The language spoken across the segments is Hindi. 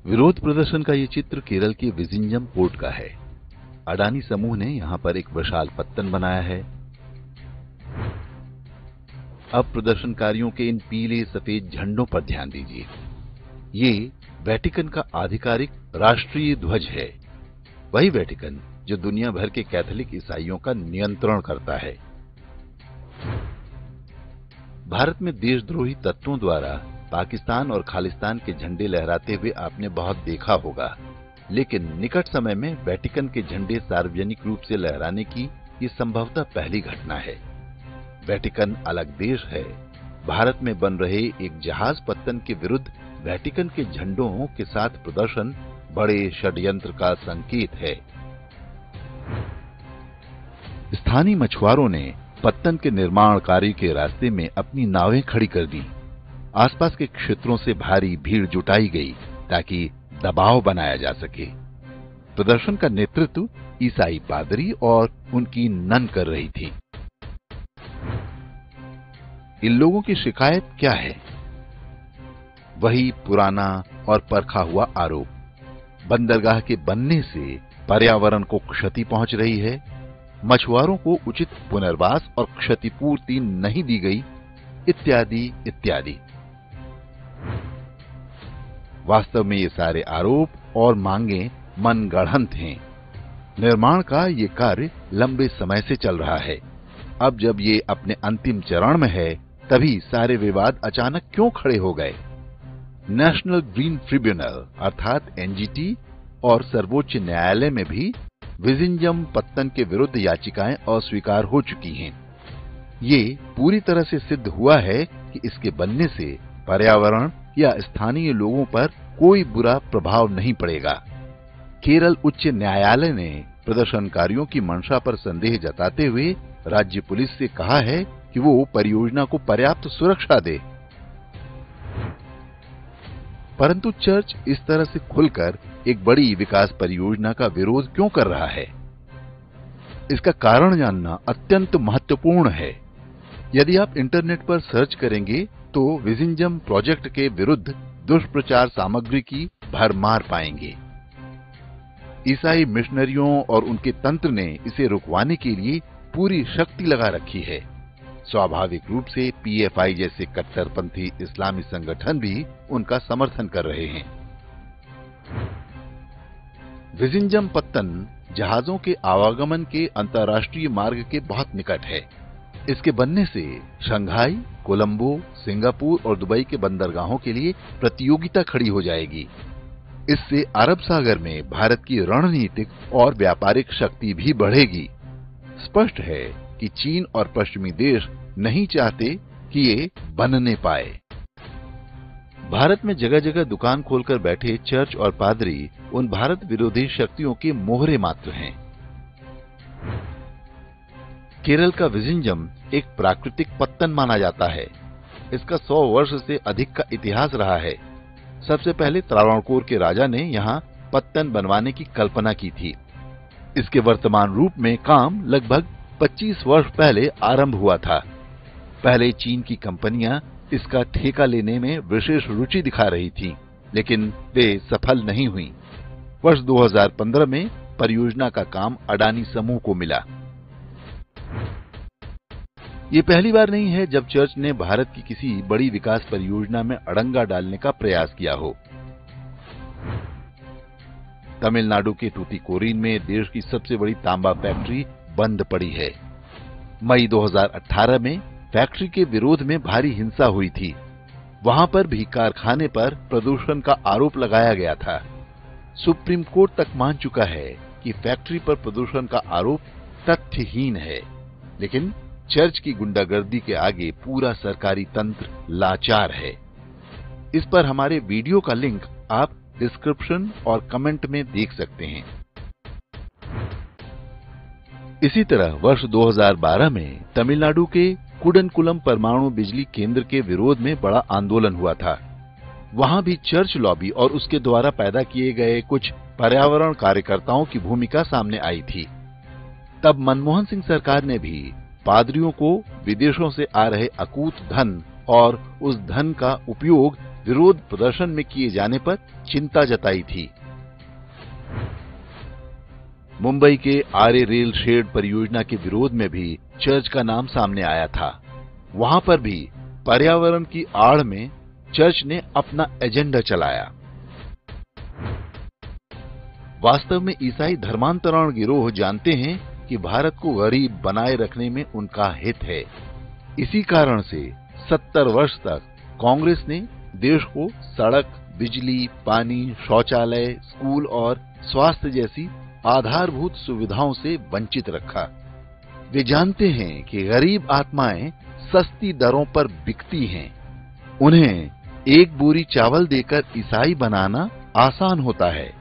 विरोध प्रदर्शन का ये चित्र केरल के विजिंजम पोर्ट का है। अडानी समूह ने यहां पर एक विशाल पत्तन बनाया है। अब प्रदर्शनकारियों के इन पीले सफेद झंडों पर ध्यान दीजिए। ये वेटिकन का आधिकारिक राष्ट्रीय ध्वज है। वही वेटिकन जो दुनिया भर के कैथोलिक ईसाइयों का नियंत्रण करता है। भारत में देशद्रोही तत्वों द्वारा पाकिस्तान और खालिस्तान के झंडे लहराते हुए आपने बहुत देखा होगा, लेकिन निकट समय में वेटिकन के झंडे सार्वजनिक रूप से लहराने की ये संभवतः पहली घटना है। वेटिकन अलग देश है। भारत में बन रहे एक जहाज पत्तन के विरुद्ध वेटिकन के झंडों के साथ प्रदर्शन बड़े षड्यंत्र का संकेत है। स्थानीय मछुआरों ने पत्तन के निर्माण कार्य के रास्ते में अपनी नावें खड़ी कर दी। आसपास के क्षेत्रों से भारी भीड़ जुटाई गई ताकि दबाव बनाया जा सके। प्रदर्शन का नेतृत्व ईसाई पादरी और उनकी नन कर रही थी। इन लोगों की शिकायत क्या है? वही पुराना और परखा हुआ आरोप। बंदरगाह के बनने से पर्यावरण को क्षति पहुंच रही है, मछुआरों को उचित पुनर्वास और क्षतिपूर्ति नहीं दी गई, इत्यादि इत्यादि। वास्तव में ये सारे आरोप और मांगे मनगढ़ंत हैं। निर्माण का ये कार्य लंबे समय से चल रहा है। अब जब ये अपने अंतिम चरण में है, तभी सारे विवाद अचानक क्यों खड़े हो गए? नेशनल ग्रीन ट्रिब्यूनल अर्थात एनजीटी और सर्वोच्च न्यायालय में भी विजिंजम पत्तन के विरुद्ध याचिकाएं अस्वीकार हो चुकी हैं। ये पूरी तरह से सिद्ध हुआ है कि इसके बनने से पर्यावरण या स्थानीय लोगों पर कोई बुरा प्रभाव नहीं पड़ेगा। केरल उच्च न्यायालय ने प्रदर्शनकारियों की मंशा पर संदेह जताते हुए राज्य पुलिस से कहा है कि वो परियोजना को पर्याप्त सुरक्षा दे। परंतु चर्च इस तरह से खुलकर एक बड़ी विकास परियोजना का विरोध क्यों कर रहा है? इसका कारण जानना अत्यंत महत्वपूर्ण है। यदि आप इंटरनेट पर सर्च करेंगे तो विजिंजम प्रोजेक्ट के विरुद्ध दुष्प्रचार सामग्री की भरमार पाएंगे। ईसाई मिशनरियों और उनके तंत्र ने इसे रुकवाने के लिए पूरी शक्ति लगा रखी है। स्वाभाविक रूप से पीएफआई जैसे कट्टरपंथी इस्लामी संगठन भी उनका समर्थन कर रहे हैं। विजिंजम पत्तन जहाजों के आवागमन के अंतर्राष्ट्रीय मार्ग के बहुत निकट है। इसके बनने से शंघाई, कोलंबो, सिंगापुर और दुबई के बंदरगाहों के लिए प्रतियोगिता खड़ी हो जाएगी। इससे अरब सागर में भारत की रणनीतिक और व्यापारिक शक्ति भी बढ़ेगी। स्पष्ट है कि चीन और पश्चिमी देश नहीं चाहते कि ये बनने पाए। भारत में जगह जगह दुकान खोलकर बैठे चर्च और पादरी उन भारत विरोधी शक्तियों के मोहरे मात्र हैं। केरल का विजिंजम एक प्राकृतिक पत्तन माना जाता है। इसका 100 वर्ष से अधिक का इतिहास रहा है। सबसे पहले त्रावणकोर के राजा ने यहाँ पत्तन बनवाने की कल्पना की थी। इसके वर्तमान रूप में काम लगभग 25 वर्ष पहले आरंभ हुआ था। पहले चीन की कंपनियां इसका ठेका लेने में विशेष रुचि दिखा रही थीं, लेकिन वे सफल नहीं हुई। वर्ष 2015 में परियोजना का काम अडानी समूह को मिला। ये पहली बार नहीं है जब चर्च ने भारत की किसी बड़ी विकास परियोजना में अड़ंगा डालने का प्रयास किया हो। तमिलनाडु के तूतीकोरिन में देश की सबसे बड़ी तांबा फैक्ट्री बंद पड़ी है। मई 2018 में फैक्ट्री के विरोध में भारी हिंसा हुई थी। वहां पर भी कारखाने पर प्रदूषण का आरोप लगाया गया था। सुप्रीम कोर्ट तक मान चुका है कि फैक्ट्री पर प्रदूषण का आरोप तथ्यहीन है, लेकिन चर्च की गुंडागर्दी के आगे पूरा सरकारी तंत्र लाचार है। इस पर हमारे वीडियो का लिंक आप डिस्क्रिप्शन और कमेंट में देख सकते हैं। इसी तरह वर्ष 2012 में तमिलनाडु के कुडनकुलम परमाणु बिजली केंद्र के विरोध में बड़ा आंदोलन हुआ था। वहां भी चर्च लॉबी और उसके द्वारा पैदा किए गए कुछ पर्यावरण कार्यकर्ताओं की भूमिका सामने आई थी। तब मनमोहन सिंह सरकार ने भी पादरियों को विदेशों से आ रहे अकूत धन और उस धन का उपयोग विरोध प्रदर्शन में किए जाने पर चिंता जताई थी। मुंबई के आरे रेल शेड परियोजना के विरोध में भी चर्च का नाम सामने आया था। वहां पर भी पर्यावरण की आड़ में चर्च ने अपना एजेंडा चलाया। वास्तव में ईसाई धर्मांतरण गिरोह जानते हैं कि भारत को गरीब बनाए रखने में उनका हित है। इसी कारण से 70 वर्ष तक कांग्रेस ने देश को सड़क, बिजली, पानी, शौचालय, स्कूल और स्वास्थ्य जैसी आधारभूत सुविधाओं से वंचित रखा। वे जानते हैं कि गरीब आत्माएं सस्ती दरों पर बिकती हैं। उन्हें एक बोरी चावल देकर ईसाई बनाना आसान होता है।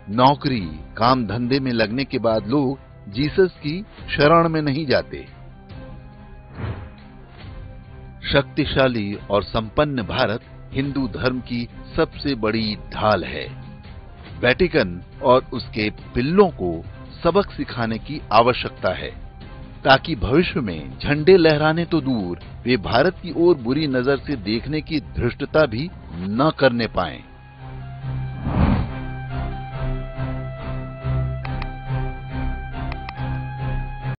नौकरी, काम धंधे में लगने के बाद लोग जीसस की शरण में नहीं जाते। शक्तिशाली और संपन्न भारत हिंदू धर्म की सबसे बड़ी ढाल है। वेटिकन और उसके पिल्लों को सबक सिखाने की आवश्यकता है, ताकि भविष्य में झंडे लहराने तो दूर, वे भारत की ओर बुरी नजर से देखने की धृष्टता भी न करने पाएं।